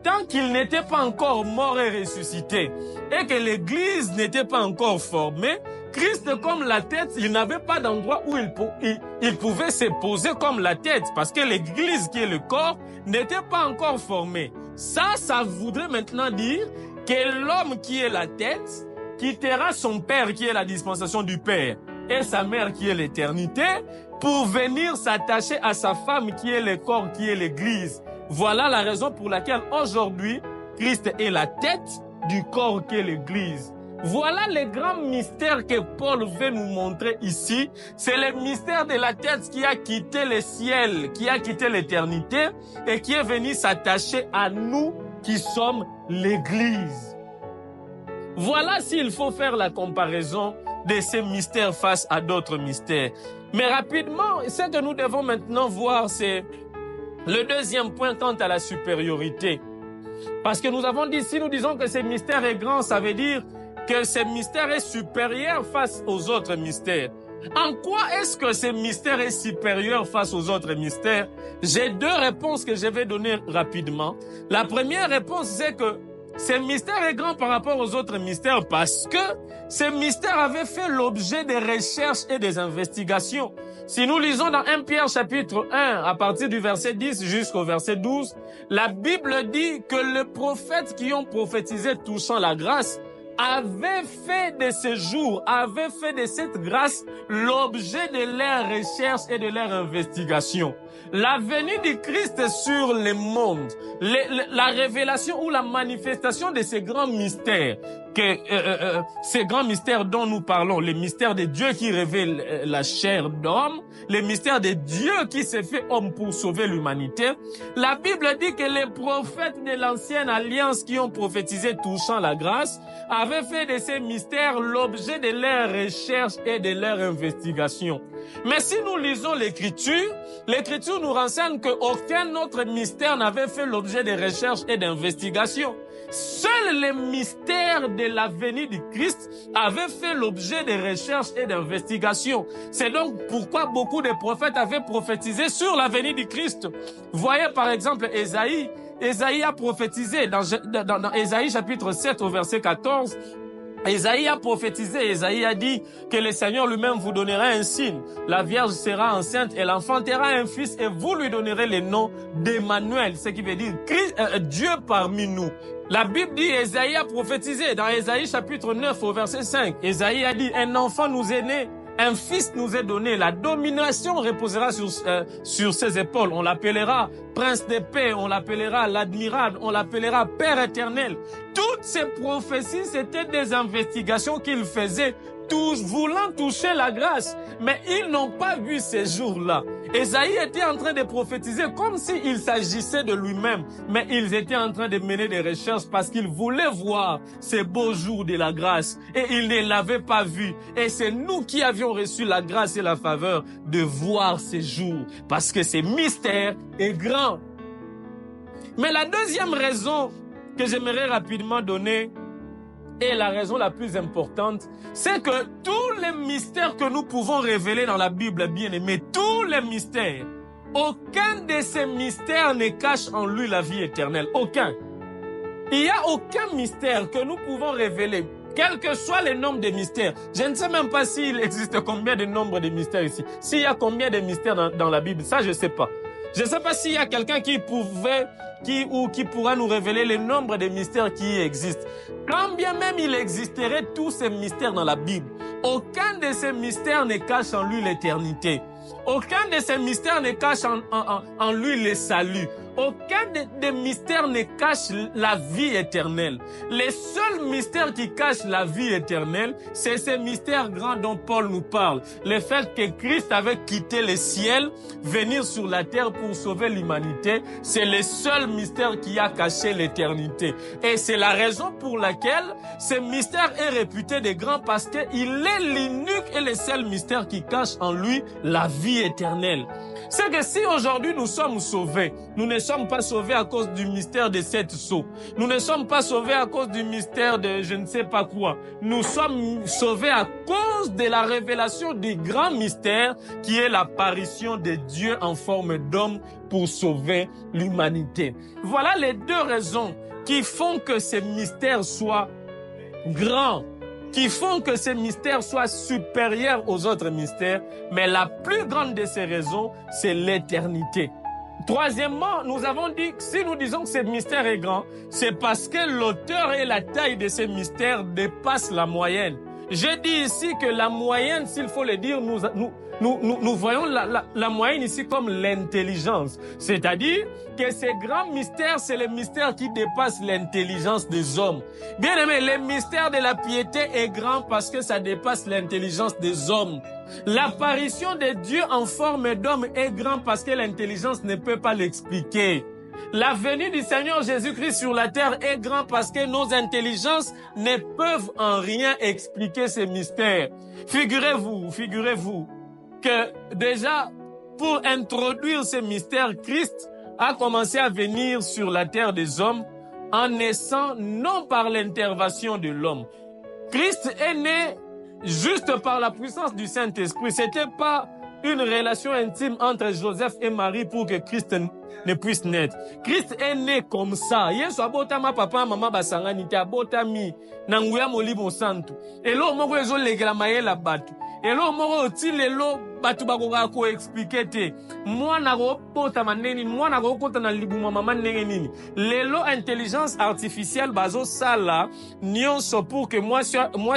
Speaker 2: tant qu'il n'était pas encore mort et ressuscité, et que l'Église n'était pas encore formée, Christ comme la tête, il n'avait pas d'endroit où il pouvait se poser comme la tête, parce que l'Église qui est le corps n'était pas encore formée. Ça voudrait maintenant dire que l'homme qui est la tête quittera son père qui est la dispensation du Père et sa mère qui est l'éternité pour venir s'attacher à sa femme qui est le corps, qui est l'Église. Voilà la raison pour laquelle aujourd'hui, Christ est la tête du corps qu'est l'Église. Voilà le grand mystère que Paul veut nous montrer ici. C'est le mystère de la tête qui a quitté le ciel, qui a quitté l'éternité et qui est venu s'attacher à nous qui sommes l'Église. Voilà s'il faut faire la comparaison de ces mystères face à d'autres mystères. Mais rapidement, ce que nous devons maintenant voir, c'est le deuxième point quant à la supériorité. Parce que nous avons dit, si nous disons que ce mystère est grand, ça veut dire que ce mystère est supérieur face aux autres mystères. En quoi est-ce que ce mystère est supérieur face aux autres mystères? J'ai deux réponses que je vais donner rapidement. La première réponse, c'est que ce mystère est grand par rapport aux autres mystères parce que ce mystère avait fait l'objet des recherches et des investigations. Si nous lisons dans 1 Pierre chapitre 1, à partir du verset 10 jusqu'au verset 12, la Bible dit que les prophètes qui ont prophétisé touchant la grâce avaient fait de ce jour, avaient fait de cette grâce l'objet de leurs recherches et de leurs investigations. La venue du Christ sur le monde, la révélation ou la manifestation de ces grands mystères, ces grands mystères dont nous parlons, les mystères de Dieu qui révèle la chair d'homme, les mystères de Dieu qui s'est fait homme pour sauver l'humanité. La Bible dit que les prophètes de l'ancienne alliance qui ont prophétisé touchant la grâce avaient fait de ces mystères l'objet de leurs recherches et de leurs investigations. Mais si nous lisons l'Écriture nous renseigne qu'aucun autre mystère n'avait fait l'objet de recherches et d'investigations. Seuls les mystères de la venue du Christ avaient fait l'objet de recherches et d'investigations. C'est donc pourquoi beaucoup de prophètes avaient prophétisé sur la venue du Christ. Voyez par exemple Ésaïe. Ésaïe a prophétisé dans Ésaïe chapitre 7 au verset 14. Ésaïe a prophétisé, Ésaïe a dit que le Seigneur lui-même vous donnera un signe. La Vierge sera enceinte, elle enfantera un fils et vous lui donnerez le nom d'Emmanuel, ce qui veut dire Dieu parmi nous. La Bible dit, Ésaïe a prophétisé dans Ésaïe chapitre 9 au verset 5. Ésaïe a dit, un enfant nous est né, un fils nous est donné, la domination reposera sur ses épaules. On l'appellera prince de paix, on l'appellera l'admirable, on l'appellera Père éternel. Toutes ces prophéties, c'était des investigations qu'il faisait, voulant toucher la grâce. Mais ils n'ont pas vu ces jours-là. Ésaïe était en train de prophétiser comme s'il s'agissait de lui-même. Mais ils étaient en train de mener des recherches parce qu'ils voulaient voir ces beaux jours de la grâce. Et ils ne l'avaient pas vu. Et c'est nous qui avions reçu la grâce et la faveur de voir ces jours. Parce que ce mystère est grand. Mais la deuxième raison que j'aimerais rapidement donner, et la raison la plus importante, c'est que tous les mystères que nous pouvons révéler dans la Bible, bien aimé, tous les mystères, aucun de ces mystères ne cache en lui la vie éternelle. Aucun. Il n'y a aucun mystère que nous pouvons révéler, quel que soit le nombre de mystères. Je ne sais même pas s'il existe combien de nombres de mystères ici. S'il y a combien de mystères dans la Bible, ça je ne sais pas. Je ne sais pas s'il y a quelqu'un qui pourra nous révéler le nombre de mystères qui existent. Quand bien même il existerait tous ces mystères dans la Bible, aucun de ces mystères ne cache en lui l'éternité. Aucun de ces mystères ne cache en lui le salut. Aucun des mystères ne cache la vie éternelle. Les seuls mystères qui cachent la vie éternelle, c'est ces mystères grands dont Paul nous parle. Le fait que Christ avait quitté le ciel, venir sur la terre pour sauver l'humanité, c'est le seul mystère qui a caché l'éternité. Et c'est la raison pour laquelle ce mystère est réputé de grand parce qu'il est l'unique et le seul mystère qui cache en lui la vie éternelle. C'est que si aujourd'hui nous sommes sauvés, nous ne sommes pas sauvés à cause du mystère de 7 sceaux. Nous ne sommes pas sauvés à cause du mystère de je ne sais pas quoi. Nous sommes sauvés à cause de la révélation du grand mystère qui est l'apparition de Dieu en forme d'homme pour sauver l'humanité. Voilà les deux raisons qui font que ces mystères soient grands, qui font que ces mystères soient supérieurs aux autres mystères. Mais la plus grande de ces raisons, c'est l'éternité. Troisièmement, nous avons dit que si nous disons que ce mystère est grand, c'est parce que l'auteur et la taille de ces mystères dépassent la moyenne. J'ai dit ici que la moyenne, s'il faut le dire, nous voyons la moyenne ici comme l'intelligence. C'est-à-dire que ces grands mystères, c'est les mystères qui dépassent l'intelligence des hommes. Bien aimé, le mystère de la piété est grand parce que ça dépasse l'intelligence des hommes. L'apparition de Dieu en forme d'homme est grand parce que l'intelligence ne peut pas l'expliquer. La venue du Seigneur Jésus-Christ sur la terre est grande parce que nos intelligences ne peuvent en rien expliquer ces mystères. Figurez-vous que déjà, pour introduire ces mystères, Christ a commencé à venir sur la terre des hommes en naissant non par l'intervention de l'homme. Christ est né juste par la puissance du Saint-Esprit. C'était pas une relation intime entre Joseph et Marie pour que Christ ne puisse naître. Christ est né comme ça. Yesu abotama papa mama basangani te abotami na nguya molimo santu. Elo moko ezolegela mayela batu. Elo moko otilelo batu bakoka ko expliquer te. Mwana ko botama neni, mwana ko kota na libuma mama ndenge nini. Lelo intelligence artificielle bazo sala nyonso pour que moi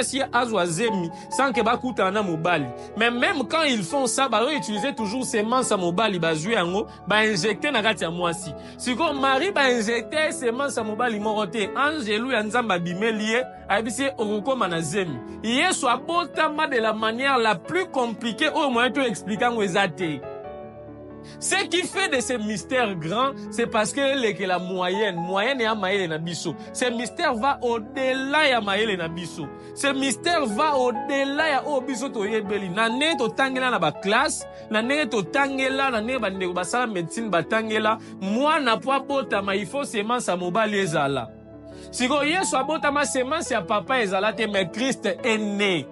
Speaker 2: si azwazemi sans que bakuta na mobali. Mais même quand ils font ça, ba utiliser toujours semence à mobali bazui yango ba injecter na kati ya mwasi. Siko Marie ba injecter semence à mobali morote angelu ya nzamba bimelie abisi okokoma na zemi. Yesu abotama de la manière la plus compliquée au moins to expliquer ngo ezate. Ce qui fait de ces mystères grands, c'est parce que la moyenne ya maele na biso. Ce mystère va au-delà ya maele na biso. Ce mystère va au-delà ya obiso to yebeli. Na ne to tangela na ba classe, na ne to tangela na ne ba ndeko basala médecine batangela, moi na po botama il faut semence à mobali ezala. Siko Yesu abotama semence ya papa ezala te, mais Christ est né.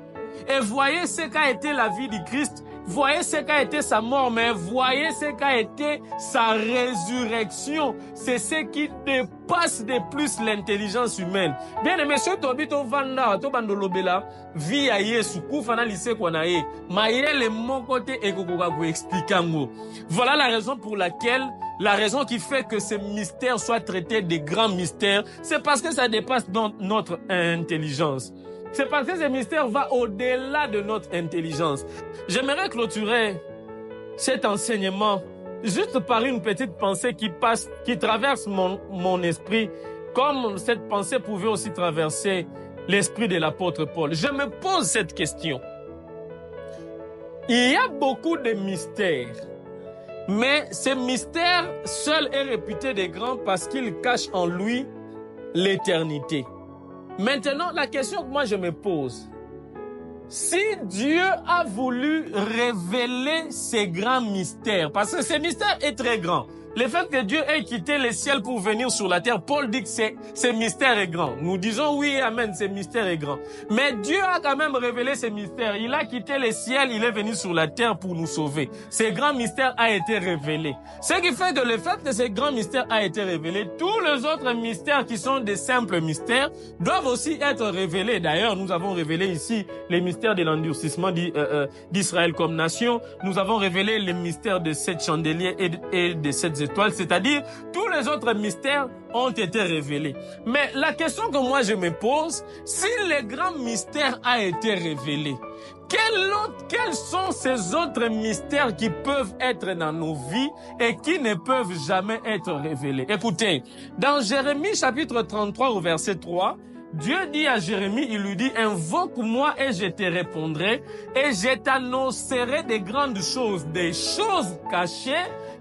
Speaker 2: Et voyez ce qu'a été la vie du Christ. Voyez ce qu'a été sa mort, mais voyez ce qu'a été sa résurrection. C'est ce qui dépasse de plus l'intelligence humaine. Bien aimé, monsieur Tobito Vanda, Tobandolobela, vie à Yesu, Koufana Lise Kwanae, Maïle, mon côté, et Kokokaku expliquant. Voilà la raison pour laquelle, la raison qui fait que ces mystères soient traités des grands mystères, c'est parce que ça dépasse notre intelligence. C'est parce que ce mystère va au-delà de notre intelligence. J'aimerais clôturer cet enseignement juste par une petite pensée qui traverse mon esprit, comme cette pensée pouvait aussi traverser l'esprit de l'apôtre Paul. Je me pose cette question. Il y a beaucoup de mystères, mais ce mystère seul est réputé de grand parce qu'il cache en lui l'éternité. Maintenant, la question que moi je me pose, si Dieu a voulu révéler ces grands mystères, parce que ce mystère est très grand, le fait que Dieu ait quitté le ciel pour venir sur la terre, Paul dit que ce mystère est grand. Nous disons oui, amen, ce mystère est grand. Mais Dieu a quand même révélé ce mystère. Il a quitté le ciel, il est venu sur la terre pour nous sauver. Ce grand mystère a été révélé. Ce qui fait que le fait que ce grand mystère a été révélé, tous les autres mystères qui sont des simples mystères doivent aussi être révélés. D'ailleurs, nous avons révélé ici les mystères de l'endurcissement d'Israël comme nation. Nous avons révélé les mystères de 7 chandeliers et de 7 étoiles, c'est-à-dire tous les autres mystères ont été révélés. Mais la question que moi je me pose, si le grand mystère a été révélé, quels sont ces autres mystères qui peuvent être dans nos vies et qui ne peuvent jamais être révélés? Écoutez, dans Jérémie chapitre 33 au verset 3, Dieu dit à Jérémie, il lui dit, invoque-moi et je te répondrai et je t'annoncerai des grandes choses, des choses cachées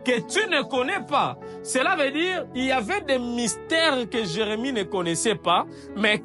Speaker 2: que tu ne connais pas. Cela veut dire, il y avait des mystères que Jérémie ne connaissait pas, mais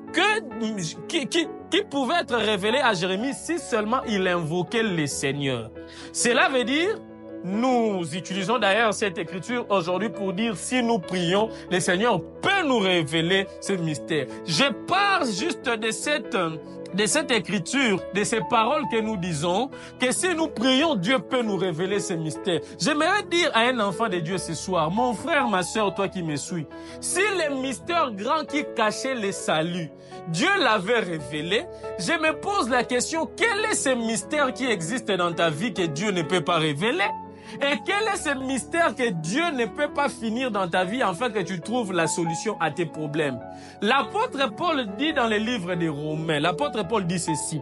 Speaker 2: qui pouvaient être révélés à Jérémie si seulement il invoquait le Seigneur. Cela veut dire, nous utilisons d'ailleurs cette écriture aujourd'hui pour dire si nous prions, le Seigneur peut nous révéler ce mystère. Je parle juste de cette écriture, de ces paroles que nous disons, que si nous prions, Dieu peut nous révéler ce mystère. J'aimerais dire à un enfant de Dieu ce soir, mon frère, ma sœur, toi qui me suis, si le mystère grand qui cachait le salut, Dieu l'avait révélé, je me pose la question, quel est ce mystère qui existe dans ta vie que Dieu ne peut pas révéler? Et quel est ce mystère que Dieu ne peut pas finir dans ta vie afin que tu trouves la solution à tes problèmes? L'apôtre Paul dit dans le livre des Romains, l'apôtre Paul dit ceci.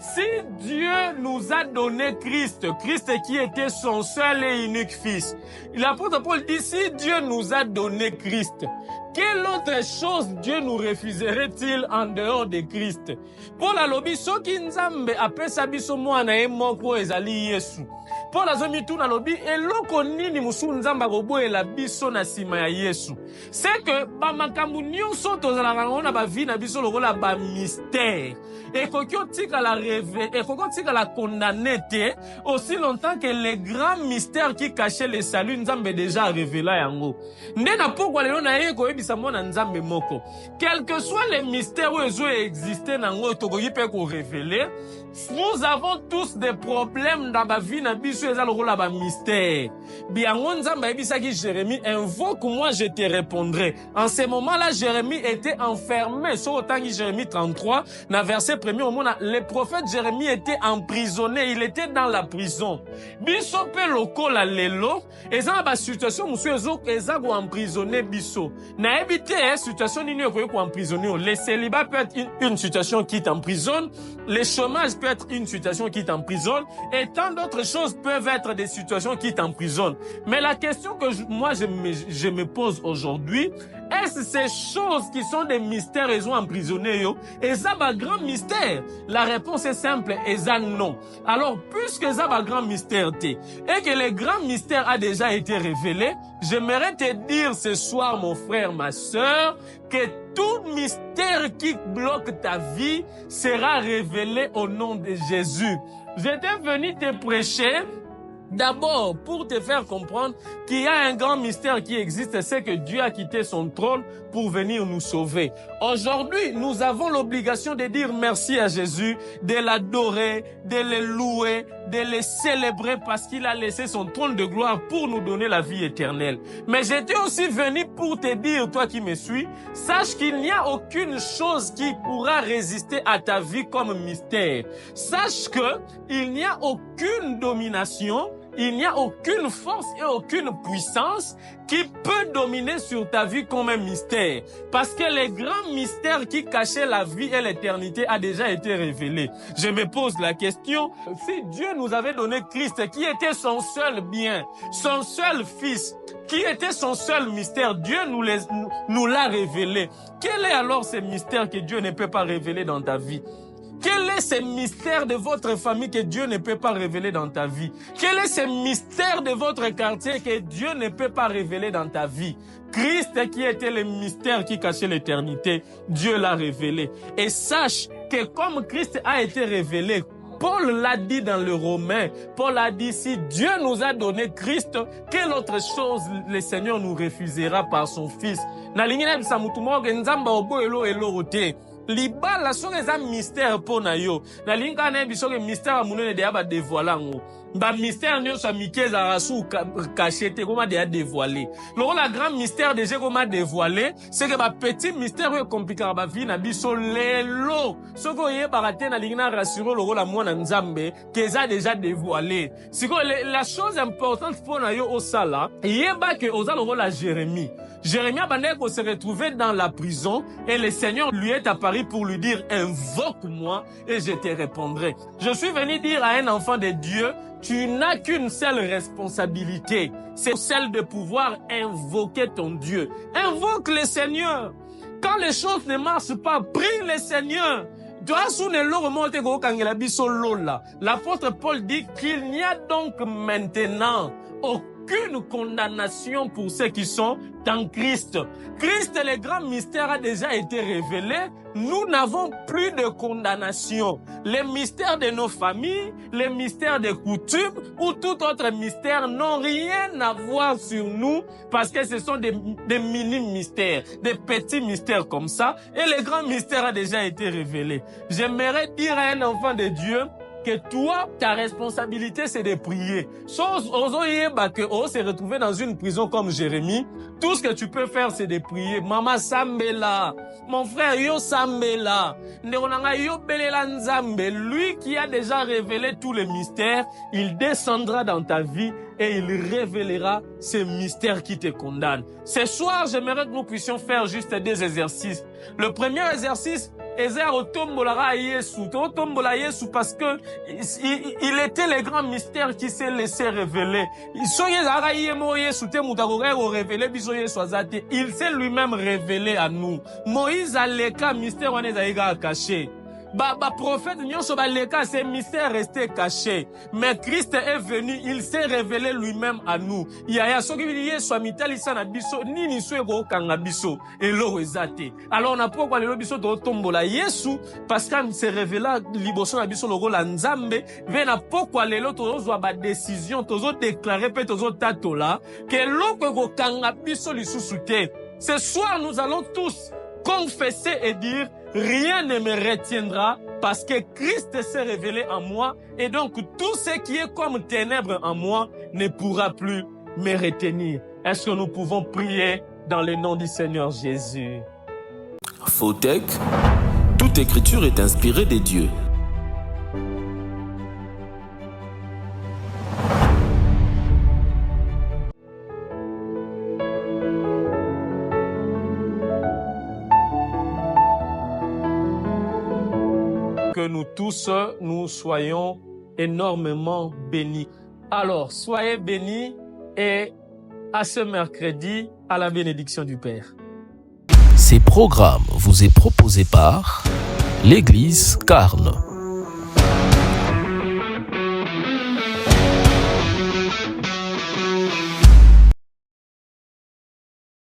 Speaker 2: Si Dieu nous a donné Christ qui était son seul et unique fils, l'apôtre Paul dit, si Dieu nous a donné Christ, quelle autre chose Dieu nous refuserait-il en dehors de Christ? Paul alobi soki nzambe apesa biso mwana ye moko ezali Yesu. Paul azomituna alobi eloko nini musu nzamba koboyela biso na sima ya Yesu. C'est que bamakambu nyonso tozalaka nango na bavi na biso lokola ba mystère. Ekoki otikala rêve, ekoki otikala condamné te aussi longtemps que les grands mystères qui cachaient le salut nzambe déjà révélé yango. Nde na pokwa lelo na ye koyebisa mona nzambe moko. Quel que soit les mystères où ils ont existé nango tokoki pe ko révéler. Nous avons tous des problèmes dans ma vie na biso eza lokola ba mystère. Biango nzamba yebisaki Jérémie, invoque-moi, je te répondrai. En ce moment-là, Jérémie était enfermé. Sur autant que Jérémie 33, dans verset 1er, au moment le prophète Jérémie était emprisonné. Il était dans la prison. Biso pe lokola lelo, eza ba situation musu eza ko emprisonné biso. Na ebité situation nini ko emprisonné. Le célibat peut être une situation qui t'emprisonne, le chômage peut être une situation qui t'emprisonne et tant d'autres choses peuvent être des situations qui t'emprisonnent. Mais la question que je me pose aujourd'hui, est-ce ces choses qui sont des mystères ils ont emprisonné yo? Et ça va grand mystère? La réponse est simple, et ça non. Alors puisque ça va grand mystère et que le grand mystère a déjà été révélé, j'aimerais te dire ce soir mon frère, ma sœur, que tout mystère qui bloque ta vie sera révélé au nom de Jésus. J'étais venu te prêcher d'abord pour te faire comprendre qu'il y a un grand mystère qui existe, c'est que Dieu a quitté son trône pour venir nous sauver. Aujourd'hui, nous avons l'obligation de dire merci à Jésus, de l'adorer, de le louer, de le célébrer parce qu'il a laissé son trône de gloire pour nous donner la vie éternelle. Mais j'étais aussi venu pour te dire, toi qui me suis, sache qu'il n'y a aucune chose qui pourra résister à ta vie comme mystère. Sache que il n'y a aucune domination, il n'y a aucune force et aucune puissance qui peut dominer sur ta vie comme un mystère. Parce que les grands mystères qui cachaient la vie et l'éternité a déjà été révélés. Je me pose la question, si Dieu nous avait donné Christ, qui était son seul bien, son seul fils, qui était son seul mystère, Dieu nous l'a révélé. Quel est alors ce mystère que Dieu ne peut pas révéler dans ta vie? Quel est ce mystère de votre famille que Dieu ne peut pas révéler dans ta vie? Quel est ce mystère de votre quartier que Dieu ne peut pas révéler dans ta vie? Christ qui était le mystère qui cachait l'éternité, Dieu l'a révélé. Et sache que comme Christ a été révélé, Paul l'a dit dans le Romain, Paul a dit si Dieu nous a donné Christ, quelle autre chose le Seigneur nous refusera par son Fils? Libala soki eza mystère pona yo. Na linga na bisoke mystère munene de aba dévoilango. Ba mystère nyonso mike za rasu caché te comment de dévoiler. Le grand mystère déjà comment dévoiler, c'est que ba petit mystère compliqué ba vie na biso lelo. Soko ye barate na linga rassurer le la mwana nzambe que ça déjà dévoilé. C'est que la chose importante pona yo au sala, yeba que oza le la Jérémie. Jérémie Abaneko se retrouvait dans la prison et le Seigneur lui est apparu pour lui dire « Invoque-moi et je te répondrai ». Je suis venu dire à un enfant de Dieu, tu n'as qu'une seule responsabilité, c'est celle de pouvoir invoquer ton Dieu. Invoque le Seigneur. Quand les choses ne marchent pas, prie le Seigneur. L'apôtre Paul dit qu'il n'y a donc maintenant aucune condamnation pour ceux qui sont dans Christ. Christ, le grand mystère a déjà été révélé. Nous n'avons plus de condamnation. Les mystères de nos familles, les mystères des coutumes ou tout autre mystère n'ont rien à voir sur nous parce que ce sont des mini-mystères, des petits mystères comme ça. Et le grand mystère a déjà été révélé. J'aimerais dire à un enfant de Dieu que toi, ta responsabilité, c'est de prier. Chose, on se retrouver dans une prison comme Jérémie. Tout ce que tu peux faire, c'est de prier. Maman Sambela, mon frère Yo Sambela, Yo Belela Nzambe, lui qui a déjà révélé tous les mystères, il descendra dans ta vie et il révélera ces mystères qui te condamnent. Ce soir, j'aimerais que nous puissions faire juste des exercices. Le premier exercice, parce que il était le grand mystère qui s'est laissé révéler. Il s'est lui-même révélé à nous. Moïse a le cas mystère caché. Prophète, ces mystères restés cachés. Mais Christ est venu, il s'est révélé lui-même à nous. Alors on a pourquoi le biso to tombola Yesu parce qu'il s'est révélé liboso na biso logo la nzambe vena pourquoi le loto zo ba décision tozo déclarer pe tozo tatola que loko go kanga biso lisusu te. Ce soir nous allons tous confesser et dire rien ne me retiendra parce que Christ s'est révélé en moi et donc tout ce qui est comme ténèbres en moi ne pourra plus me retenir. Est-ce que nous pouvons prier dans le nom du Seigneur Jésus?
Speaker 1: Fautec, toute écriture est inspirée des dieux.
Speaker 2: Que nous tous, nous soyons énormément bénis. Alors, soyez bénis et à ce mercredi, à la bénédiction du Père.
Speaker 1: Ces programmes vous est proposé par l'Église Carne.